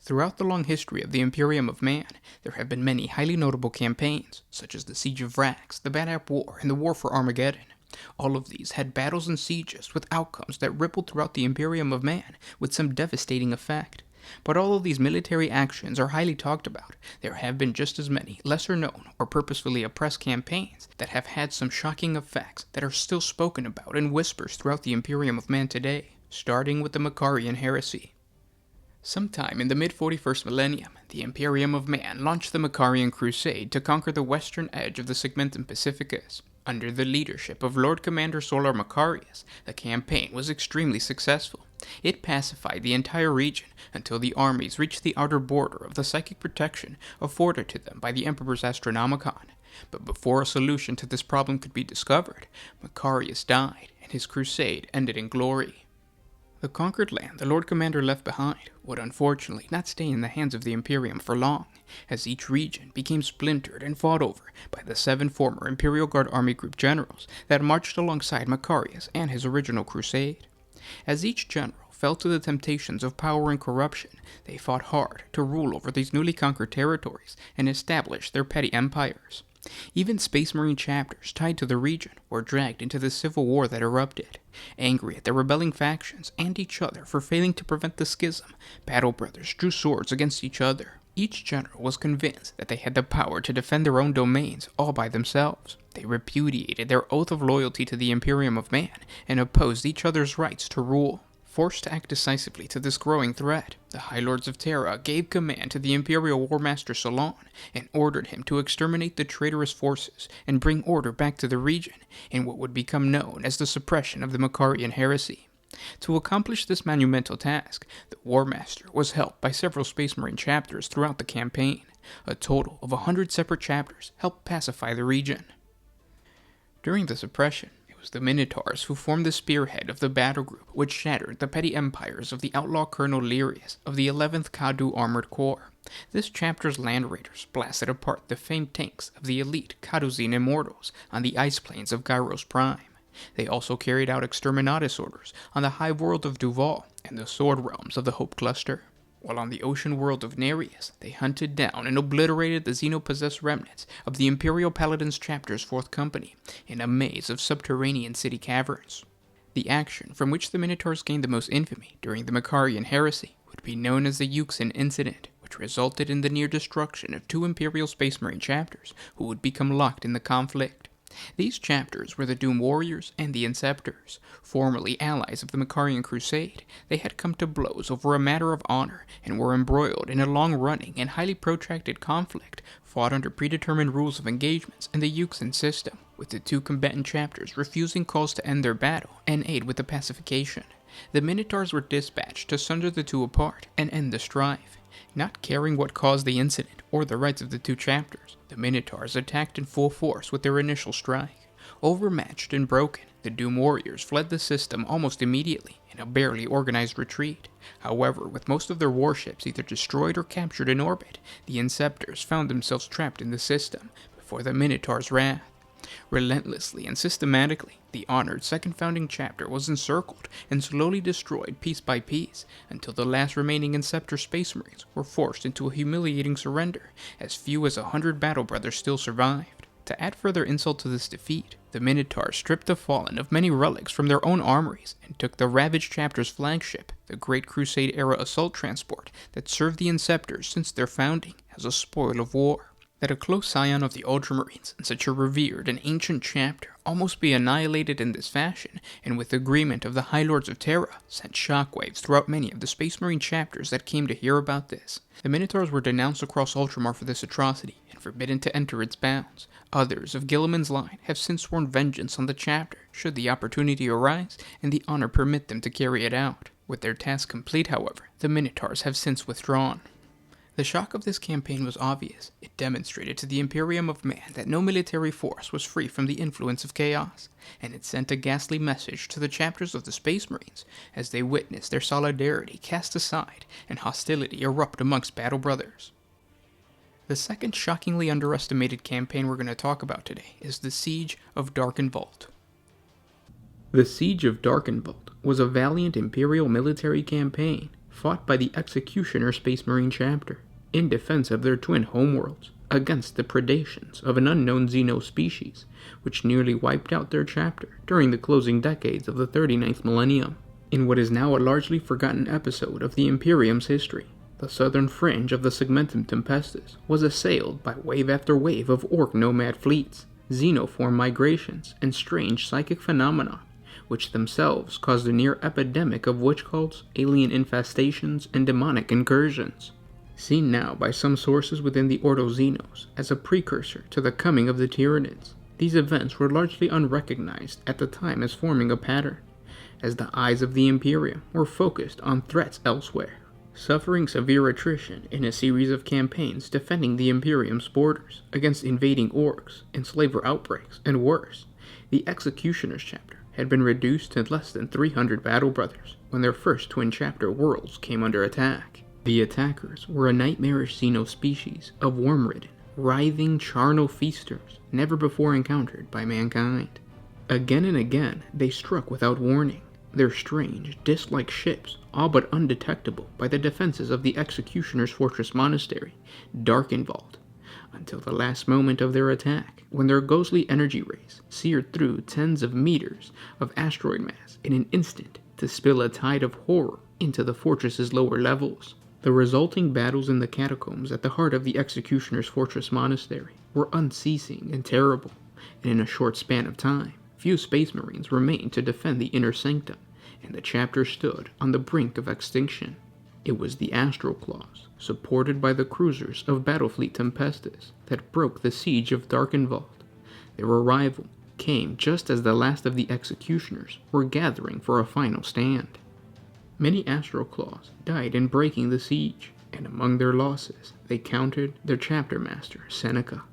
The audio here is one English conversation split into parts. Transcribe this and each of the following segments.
Throughout the long history of the Imperium of Man, there have been many highly notable campaigns, such as the Siege of Vrax, the Bad App War, and the War for Armageddon. All of these had battles and sieges with outcomes that rippled throughout the Imperium of Man with some devastating effect. But although these military actions are highly talked about, there have been just as many lesser-known or purposefully oppressed campaigns that have had some shocking effects that are still spoken about in whispers throughout the Imperium of Man today, starting with the Macari heresy. Sometime in the mid-41st millennium, the Imperium of Man launched the Macarian Crusade to conquer the western edge of the Segmentum Pacificus. Under the leadership of Lord Commander Solar Macarius, the campaign was extremely successful. It pacified the entire region until the armies reached the outer border of the psychic protection afforded to them by the Emperor's Astronomicon. But before a solution to this problem could be discovered, Macarius died, and his crusade ended in glory. The conquered land the Lord Commander left behind would unfortunately not stay in the hands of the Imperium for long, as each region became splintered and fought over by the 7 former Imperial Guard Army Group generals that marched alongside Macarius and his original crusade. As each general fell to the temptations of power and corruption, they fought hard to rule over these newly conquered territories and establish their petty empires. Even Space Marine chapters tied to the region were dragged into the civil war that erupted. Angry at the rebelling factions and each other for failing to prevent the schism, battle brothers drew swords against each other. Each general was convinced that they had the power to defend their own domains all by themselves. They repudiated their oath of loyalty to the Imperium of Man and opposed each other's rights to rule. Forced to act decisively to this growing threat, the High Lords of Terra gave command to the Imperial War Master Solon and ordered him to exterminate the traitorous forces and bring order back to the region in what would become known as the suppression of the Macarian heresy. To accomplish this monumental task, the War Master was helped by several Space Marine chapters throughout the campaign. A total of 100 separate chapters helped pacify the region. During the suppression, it was the Minotaurs who formed the spearhead of the battle group which shattered the petty empires of the outlaw Colonel Lyrius of the 11th Kadu Armored Corps. This chapter's land raiders blasted apart the famed tanks of the elite Kaduzine Immortals on the ice plains of Gyros Prime. They also carried out exterminatus orders on the hive world of Duval and the sword realms of the Hope Cluster. While on the ocean world of Nereus, they hunted down and obliterated the xeno-possessed remnants of the Imperial Paladins Chapter's 4th Company in a maze of subterranean city caverns. The action from which the Minotaurs gained the most infamy during the Macarian heresy would be known as the Euxine Incident, which resulted in the near destruction of 2 Imperial Space Marine chapters who would become locked in the conflict. These chapters were the Doom Warriors and the Inceptors. Formerly allies of the Macarian Crusade, they had come to blows over a matter of honor and were embroiled in a long-running and highly protracted conflict fought under predetermined rules of engagements in the Euxine system, with the 2 combatant chapters refusing calls to end their battle and aid with the pacification. The Minotaurs were dispatched to sunder the 2 apart and end the strife. Not caring what caused the incident or the rights of the 2 chapters, the Minotaurs attacked in full force with their initial strike. Overmatched and broken, the Doom Warriors fled the system almost immediately in a barely organized retreat. However, with most of their warships either destroyed or captured in orbit, the Inceptors found themselves trapped in the system before the Minotaurs' wrath. Relentlessly and systematically, the honored 2nd Founding Chapter was encircled and slowly destroyed piece by piece until the last remaining Inceptor Space Marines were forced into a humiliating surrender, as few as 100 Battle Brothers still survived. To add further insult to this defeat, the Minotaurs stripped the fallen of many relics from their own armories and took the ravaged chapter's flagship, the Great Crusade-era assault transport that served the Inceptors since their founding, as a spoil of war. That a close scion of the Ultramarines and such a revered and ancient chapter almost be annihilated in this fashion, and with agreement of the High Lords of Terra, sent shockwaves throughout many of the Space Marine chapters that came to hear about this. The Minotaurs were denounced across Ultramar for this atrocity, and forbidden to enter its bounds. Others of Guilliman's line have since sworn vengeance on the chapter, should the opportunity arise, and the honor permit them to carry it out. With their task complete, however, the Minotaurs have since withdrawn. The shock of this campaign was obvious. It demonstrated to the Imperium of Man that no military force was free from the influence of chaos, and it sent a ghastly message to the chapters of the Space Marines as they witnessed their solidarity cast aside and hostility erupt amongst battle brothers. The second shockingly underestimated campaign we're going to talk about today is the Siege of Darken Vault. The Siege of Darken Vault was a valiant Imperial military campaign fought by the Executioner Space Marine chapter in defense of their twin homeworlds against the predations of an unknown Xeno species, which nearly wiped out their chapter during the closing decades of the 39th millennium. In what is now a largely forgotten episode of the Imperium's history, the southern fringe of the Segmentum Tempestus was assailed by wave after wave of orc nomad fleets, xenoform migrations, and strange psychic phenomena, which themselves caused a near epidemic of witch cults, alien infestations, and demonic incursions. Seen now by some sources within the Ordo Xenos as a precursor to the coming of the Tyranids, these events were largely unrecognized at the time as forming a pattern, as the eyes of the Imperium were focused on threats elsewhere. Suffering severe attrition in a series of campaigns defending the Imperium's borders against invading orcs, enslaver outbreaks, and worse, the Executioner's chapter had been reduced to less than 300 battle brothers when their first twin chapter worlds came under attack. The attackers were a nightmarish Xeno species of worm-ridden, writhing charnel feasters never before encountered by mankind. Again and again, they struck without warning, their strange, disc-like ships all but undetectable by the defenses of the Executioner's Fortress Monastery, Darken, until the last moment of their attack, when their ghostly energy rays seared through tens of meters of asteroid mass in an instant to spill a tide of horror into the fortress's lower levels. The resulting battles in the catacombs at the heart of the Executioner's Fortress Monastery were unceasing and terrible, and in a short span of time, few Space Marines remained to defend the inner sanctum, and the chapter stood on the brink of extinction. It was the Astral Claws, supported by the cruisers of Battlefleet Tempestus, that broke the siege of Darken. Their arrival came just as the last of the Executioners were gathering for a final stand. Many Astral Claws died in breaking the siege, and among their losses they counted their chapter master, Seneca.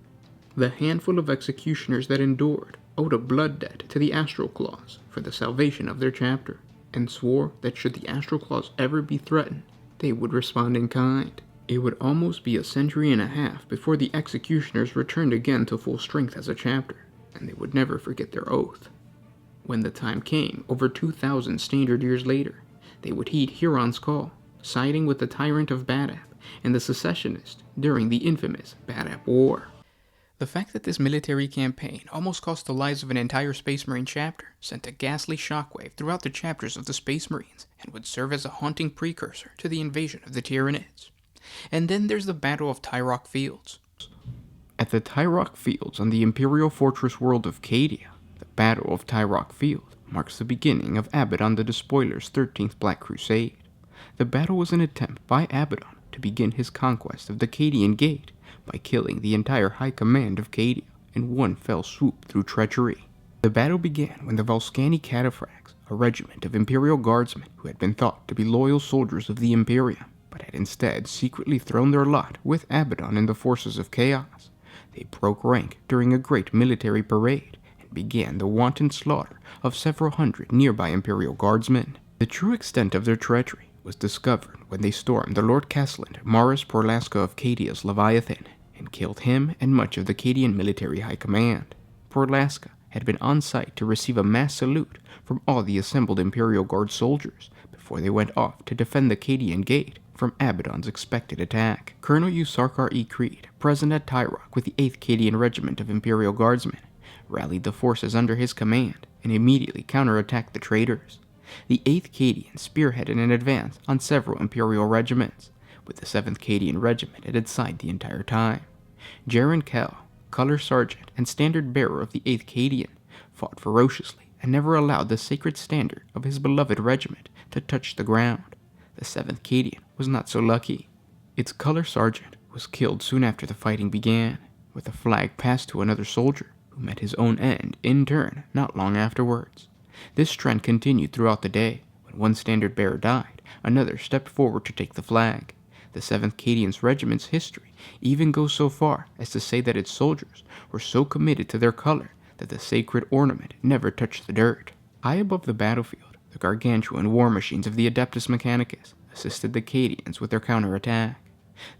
The handful of Executioners that endured owed a blood debt to the Astral Claws for the salvation of their chapter, and swore that should the Astral Claws ever be threatened, they would respond in kind. It would almost be a century and a half before the Executioners returned again to full strength as a chapter, and they would never forget their oath. When the time came, over 2,000 standard years later, they would heed Huron's call, siding with the tyrant of Badab and the secessionists during the infamous Badab War. The fact that this military campaign almost cost the lives of an entire Space Marine chapter sent a ghastly shockwave throughout the chapters of the Space Marines and would serve as a haunting precursor to the invasion of the Tyranids. And then there's the Battle of Tyrock Fields. At the Tyrock Fields on the Imperial Fortress world of Cadia, the Battle of Tyrock Field marks the beginning of Abaddon the Despoiler's 13th Black Crusade. The battle was an attempt by Abaddon to begin his conquest of the Cadian Gate by killing the entire high command of Cadia in one fell swoop through treachery. The battle began when the Volscani Cataphracts, a regiment of Imperial Guardsmen who had been thought to be loyal soldiers of the Imperium, but had instead secretly thrown their lot with Abaddon in the forces of chaos. They broke rank during a great military parade and began the wanton slaughter of several hundred nearby Imperial Guardsmen. The true extent of their treachery was discovered when they stormed the Lord Castellan Maris Porlaska of Cadia's Leviathan and killed him and much of the Cadian military high command. Porlaska had been on site to receive a mass salute from all the assembled Imperial Guard soldiers before they went off to defend the Cadian Gate from Abaddon's expected attack. Colonel Usarkar E. Creed, present at Tyrock with the 8th Cadian Regiment of Imperial Guardsmen, rallied the forces under his command and immediately counterattacked the traitors. The 8th Cadian spearheaded an advance on several Imperial regiments, with the 7th Cadian Regiment at its side the entire time. Jaren Kell, Color Sergeant and Standard Bearer of the 8th Cadian, fought ferociously and never allowed the sacred standard of his beloved regiment to touch the ground. The 7th Cadian was not so lucky. Its Color Sergeant was killed soon after the fighting began, with the flag passed to another soldier, who met his own end in turn not long afterwards. This trend continued throughout the day. When one standard bearer died, another stepped forward to take the flag. The 7th Cadian's regiment's history even goes so far as to say that its soldiers were so committed to their color that the sacred ornament never touched the dirt. High above the battlefield, the gargantuan war machines of the Adeptus Mechanicus assisted the Cadians with their counterattack.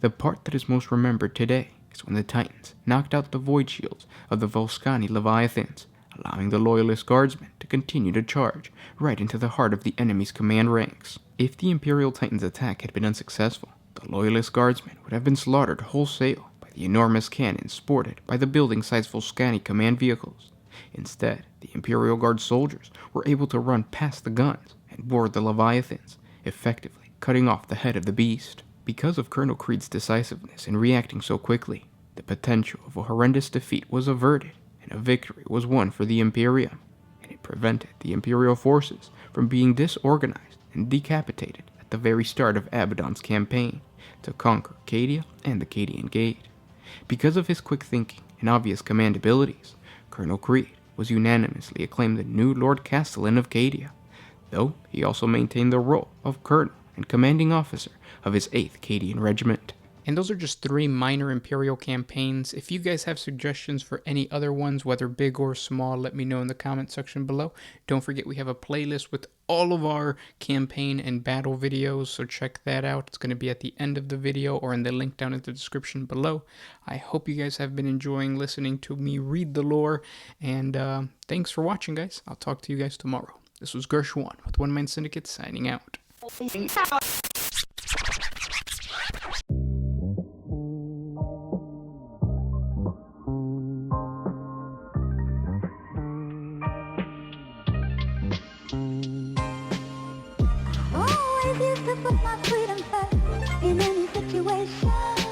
The part that is most remembered today is when the Titans knocked out the void shields of the Volscani Leviathans, allowing the Loyalist Guardsmen to continue to charge right into the heart of the enemy's command ranks. If the Imperial Titan's attack had been unsuccessful, the Loyalist Guardsmen would have been slaughtered wholesale by the enormous cannons sported by the building-sized Volscani command vehicles. Instead, the Imperial Guard soldiers were able to run past the guns and board the Leviathans, effectively cutting off the head of the beast. Because of Colonel Creed's decisiveness in reacting so quickly, the potential of a horrendous defeat was averted, and a victory was won for the Imperium, and it prevented the Imperial forces from being disorganized and decapitated at the very start of Abaddon's campaign to conquer Cadia and the Cadian Gate. Because of his quick thinking and obvious command abilities, Colonel Creed was unanimously acclaimed the new Lord Castellan of Cadia, though he also maintained the role of Colonel and Commanding Officer of his 8th Cadian Regiment. And those are just 3 minor Imperial campaigns. If you guys have suggestions for any other ones, whether big or small, let me know in the comment section below. Don't forget we have a playlist with all of our campaign and battle videos, so check that out. It's going to be at the end of the video or in the link down in the description below. I hope you guys have been enjoying listening to me read the lore, and thanks for watching, guys. I'll talk to you guys tomorrow. This was Gersh1 with One Man Syndicate signing out. Always used to put my freedom first in any situation.